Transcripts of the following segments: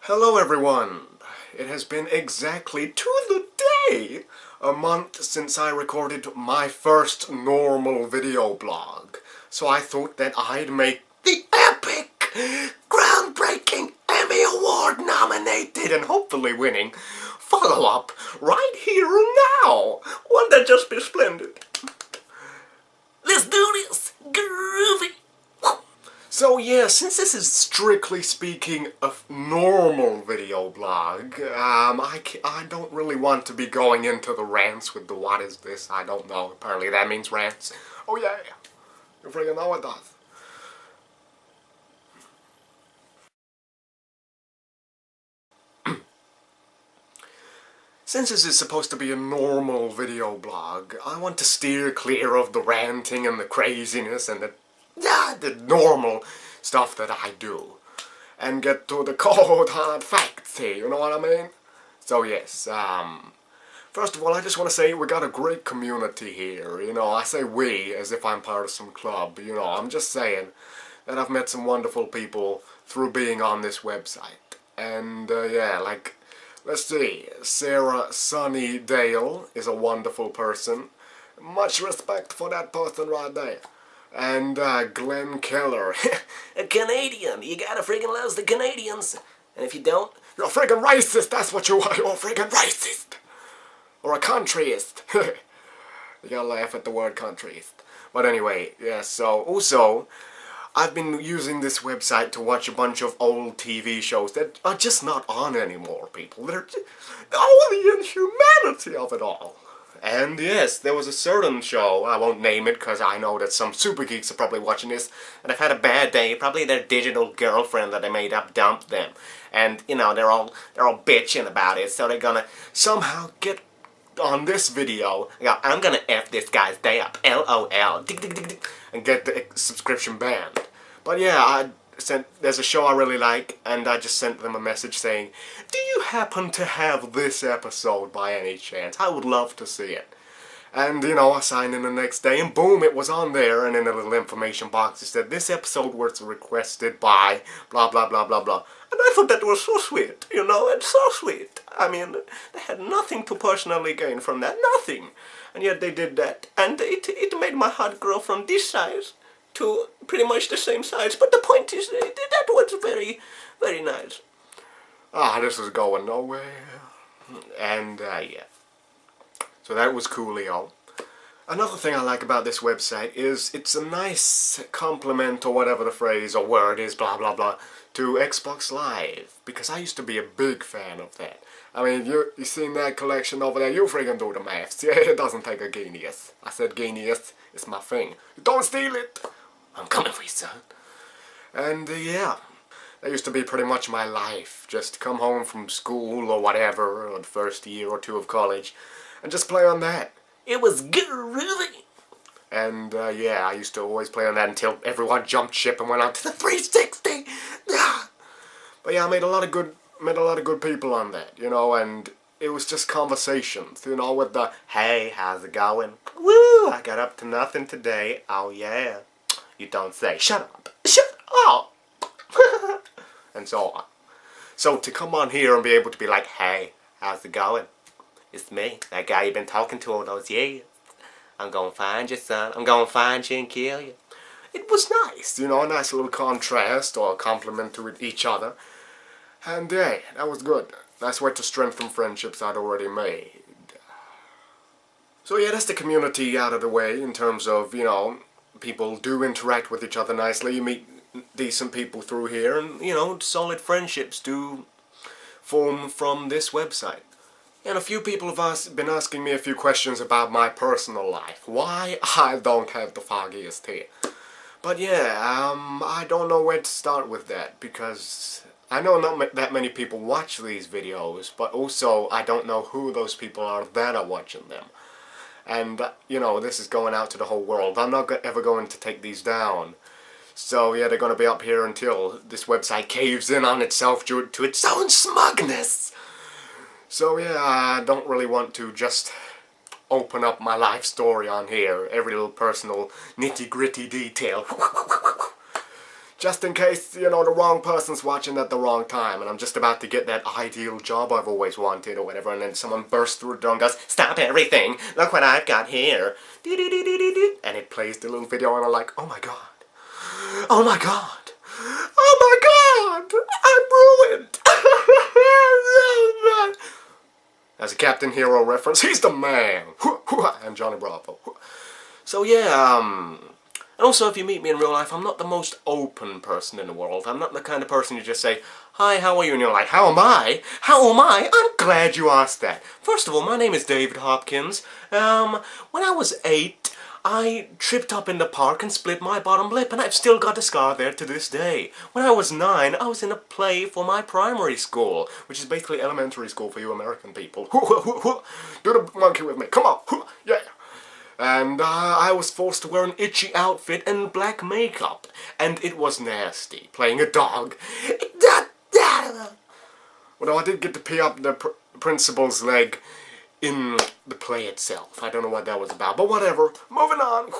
Hello everyone! It has been exactly to the day a month since I recorded my first normal video blog. So I thought that I'd make the epic, groundbreaking, Emmy Award nominated and hopefully winning follow-up right here and now. Wouldn't that just be splendid? Let's do this! Groovy! So yeah, since this is strictly speaking a normal video blog, I don't really want to be going into the rants with the what is this, I don't know, apparently that means rants. Oh yeah, you freaking know it does. Since this is supposed to be a normal video blog, I want to steer clear of the ranting and the craziness and the normal stuff that I do. And get to the cold hard facts here, you know what I mean? So yes, first of all I just want to say we got a great community here, you know, I say we as if I'm part of some club, you know, I'm just saying that I've met some wonderful people through being on this website. And yeah, like, let's see, Sarah Sunny Dale is a wonderful person. Much respect for that person right there. And Glenn Keller, a Canadian. You gotta friggin' love the Canadians. And if you don't, you're a friggin' racist, that's what you are. You're a friggin' racist. Or a countryist. You gotta laugh at the word countryist. But anyway, yeah, so, also, I've been using this website to watch a bunch of old TV shows that are just not on anymore, people. They're just, oh, the inhumanity of it all. And yes, there was a certain show, I won't name it because I know that some super geeks are probably watching this, and have had a bad day. Probably their digital girlfriend that they made up dumped them. And, you know, they're all bitching about it, so they're gonna somehow get on this video, I'm gonna F this guy's day up, LOL, and get the subscription banned. But yeah, there's a show I really like, and I just sent them a message saying, do you happen to have this episode by any chance? I would love to see it. And, you know, I signed in the next day, and boom, it was on there, and in a little information box it said, this episode was requested by blah blah blah blah blah. And I thought that was so sweet, you know, it's so sweet. I mean, they had nothing to personally gain from that, nothing. And yet they did that, and it made my heart grow from this size to pretty much the same size. But the point is, that was very, very nice. Ah, this is going nowhere. And, yeah. So that was coolio. Another thing I like about this website is it's a nice compliment, or whatever the phrase or word is, blah blah blah, to Xbox Live. Because I used to be a big fan of that. I mean, you seen that collection over there, you friggin' do the maths. Yeah, it doesn't take a genius. I said genius, it's my thing. Don't steal it! I'm coming for you, son. And yeah, that used to be pretty much my life. Just come home from school or whatever, or the first year or two of college, and just play on that. It was groovy. And yeah, I used to always play on that until everyone jumped ship and went on to the 360. But yeah, I met a lot of good people on that, you know, and it was just conversations, you know, with the, hey, how's it going? Woo, I got up to nothing today. Oh yeah. You don't say, shut up, shut up, and so on. So to come on here and be able to be like, hey, how's it going? It's me, that guy you've been talking to all those years. I'm gonna find you, son. I'm gonna find you and kill you. It was nice, you know, a nice little contrast or a compliment to each other. And hey, that was good. Nice way to strengthen friendships I'd already made. So yeah, that's the community out of the way in terms of, you know, people do interact with each other nicely. You meet decent people through here, and, you know, solid friendships do form from this website. And a few people have been asking me a few questions about my personal life. Why? I don't have the foggiest here. But yeah, I don't know where to start with that, because I know not that many people watch these videos, but also I don't know who those people are that are watching them. And, you know, this is going out to the whole world. I'm not ever going to take these down. So, yeah, they're going to be up here until this website caves in on itself due to its own smugness. So, yeah, I don't really want to just open up my life story on here. Every little personal nitty-gritty detail. Just in case, you know, the wrong person's watching at the wrong time, and I'm just about to get that ideal job I've always wanted or whatever, and then someone bursts through the door and goes, "Stop everything! Look what I've got here!" And it plays the little video, and I'm like, oh my god. Oh my god. Oh my god! I'm ruined! As a Captain Hero reference, he's the man! And Johnny Bravo. So yeah, and also, if you meet me in real life, I'm not the most open person in the world. I'm not the kind of person you just say, "Hi, how are you?" And you're like, "How am I? How am I?" I'm glad you asked that. First of all, my name is David Hopkins. When I was 8, I tripped up in the park and split my bottom lip, and I've still got a scar there to this day. When I was 9, I was in a play for my primary school, which is basically elementary school for you American people. Do the monkey with me. Come on. Yeah. And I was forced to wear an itchy outfit and black makeup. And it was nasty, playing a dog. Although I did get to pee up the principal's leg in the play itself. I don't know what that was about, but whatever. Moving on.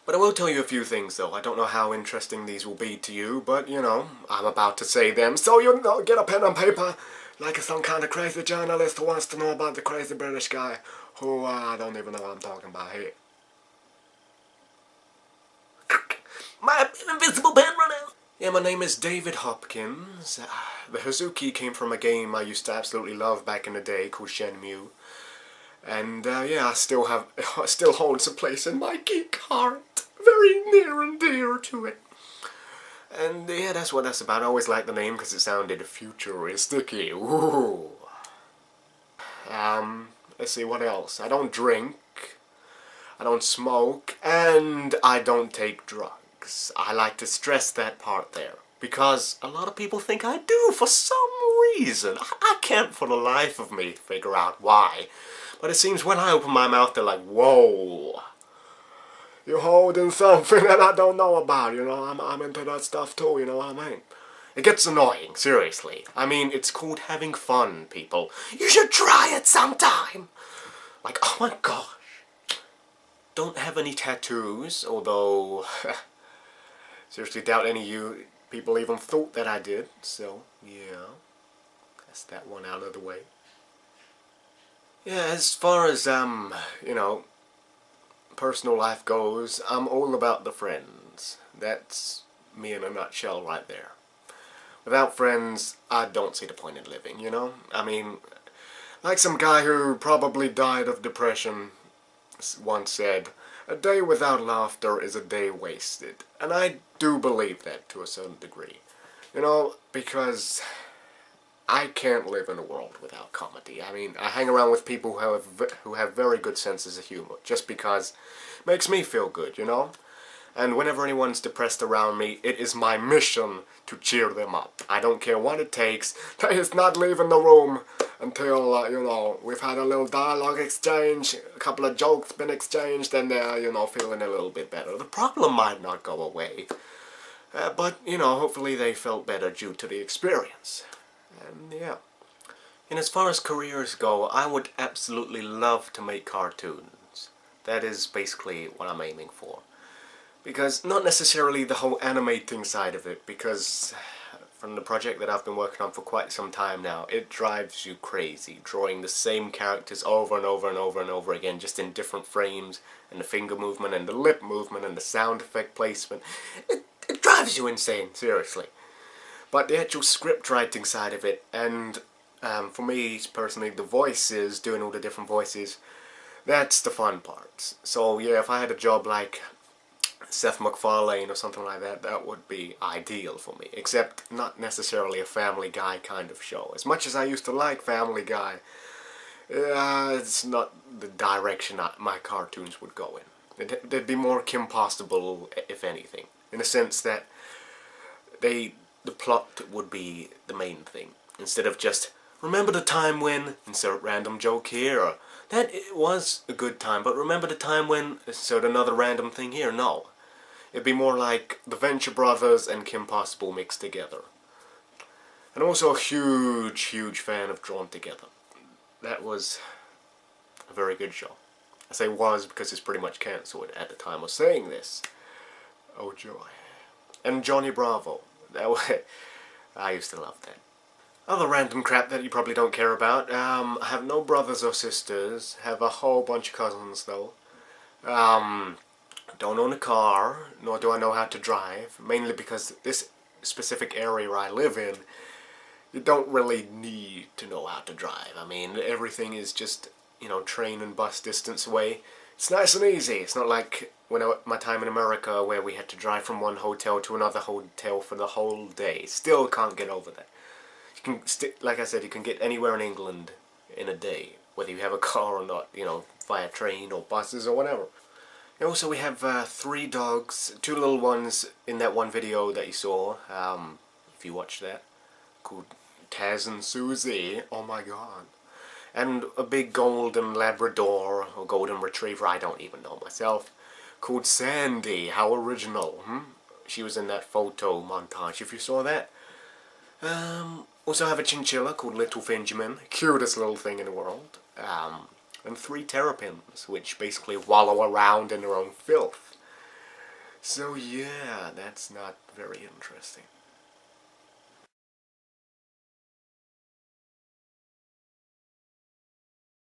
But I will tell you a few things, though. I don't know how interesting these will be to you, but, you know, I'm about to say them. So, you know, get a pen and paper, like some kind of crazy journalist who wants to know about the crazy British guy who, I don't even know what I'm talking about here. My invisible pen run out! Yeah, my name is David Hopkins. The Hazuki came from a game I used to absolutely love back in the day called Shenmue. And, yeah, it still holds a place in my geek heart. Very near and dear to it. And, yeah, that's what that's about. I always liked the name because it sounded futuristic-y. Ooh. Let's see, what else? I don't drink, I don't smoke, and I don't take drugs. I like to stress that part there, because a lot of people think I do for some reason. I can't for the life of me figure out why. But it seems when I open my mouth, they're like, whoa, you're holding something that I don't know about, you know, I'm into that stuff too, you know what I mean? It gets annoying, seriously. I mean, it's called having fun, people. You should try it sometime! Like, oh my gosh. Don't have any tattoos, although seriously doubt any of you people even thought that I did, so yeah, that's that one out of the way. Yeah, as far as, you know, personal life goes, I'm all about the friends. That's me in a nutshell right there. Without friends, I don't see the point in living, you know? I mean, like some guy who probably died of depression once said, "A day without laughter is a day wasted." And I do believe that to a certain degree. You know, because I can't live in a world without comedy. I mean, I hang around with people who have very good senses of humor, just because it makes me feel good, you know? And whenever anyone's depressed around me, it is my mission to cheer them up. I don't care what it takes. They is not leaving the room until, you know, we've had a little dialogue exchange, a couple of jokes been exchanged, and they're, you know, feeling a little bit better. The problem might not go away, but, you know, hopefully they felt better due to the experience. And, yeah. And as far as careers go, I would absolutely love to make cartoons. That is basically what I'm aiming for. Because, not necessarily the whole animating side of it, because from the project that I've been working on for quite some time now, it drives you crazy, drawing the same characters over and over and over and over again, just in different frames, and the finger movement, and the lip movement, and the sound effect placement. It drives you insane, seriously. But the actual script writing side of it, and for me personally, the voices, doing all the different voices, that's the fun part. So yeah, if I had a job like Seth MacFarlane or something like that, that would be ideal for me. Except not necessarily a Family Guy kind of show. As much as I used to like Family Guy, it's not the direction my cartoons would go in. They'd be more Kim Possible, if anything. In the sense that the plot would be the main thing. Instead of just, remember the time when, insert random joke here, or that it was a good time, but remember the time when, insert another random thing here, no. It'd be more like the Venture Brothers and Kim Possible mixed together. And also a huge, huge fan of Drawn Together. That was a very good show. I say was because it's pretty much cancelled at the time of saying this. Oh joy. And Johnny Bravo. I used to love that. Other random crap that you probably don't care about. I have no brothers or sisters. Have a whole bunch of cousins though. Don't own a car, nor do I know how to drive. Mainly because this specific area I live in, you don't really need to know how to drive. I mean, everything is just, you know, train and bus distance away. It's nice and easy. It's not like my time in America where we had to drive from one hotel to another hotel for the whole day. Still can't get over that. You can, like I said, you can get anywhere in England in a day, whether you have a car or not, you know, via train or buses or whatever. And also we have 3 dogs, 2 little ones in that one video that you saw, if you watched that, called Taz and Susie. Oh my god. And a big golden Labrador, or golden retriever, I don't even know myself, called Sandy. How original, She was in that photo montage, if you saw that. Also have a chinchilla called Little Benjamin, cutest little thing in the world. And 3 terrapins, which basically wallow around in their own filth. So yeah, that's not very interesting.